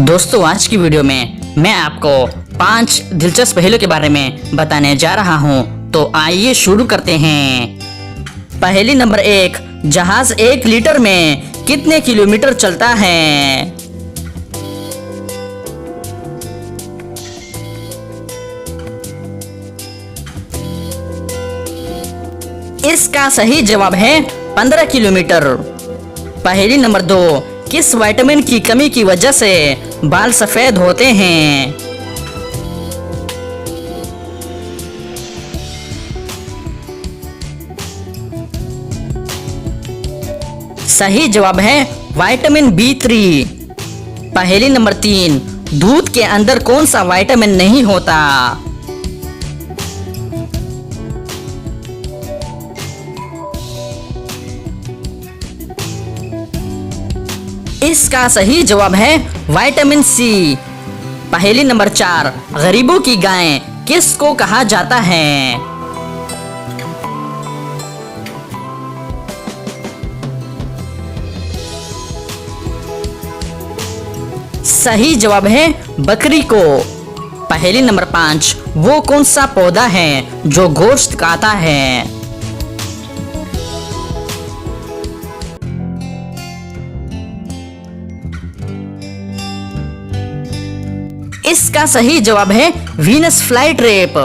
दोस्तों आज की वीडियो में मैं आपको 5 दिलचस्प पहेलियों के बारे में बताने जा रहा हूं, तो आइए शुरू करते हैं। पहेली नंबर 1, जहाज 1 लीटर में कितने किलोमीटर चलता है? इसका सही जवाब है 15 किलोमीटर। पहेली नंबर 2, किस विटामिन की कमी की वजह से बाल सफेद होते हैं? सही जवाब है विटामिन B3। पहेली नंबर 3, दूध के अंदर कौन सा विटामिन नहीं होता? इसका सही जवाब है विटामिन C। पहेली नंबर 4, गरीबों की गाय किसको कहा जाता है? सही जवाब है बकरी को। पहेली नंबर 5, वो कौन सा पौधा है जो गोश्त खाता है? इसका सही जवाब है वीनस फ्लाई ट्रैप।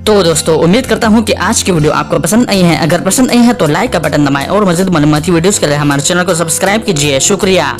तो दोस्तों उम्मीद करता हूं कि आज की वीडियो आपको पसंद आई है। अगर पसंद आई है तो लाइक का बटन दबाएं और मज़ीद मालूमाती वीडियोस के लिए हमारे चैनल को सब्सक्राइब कीजिए। शुक्रिया।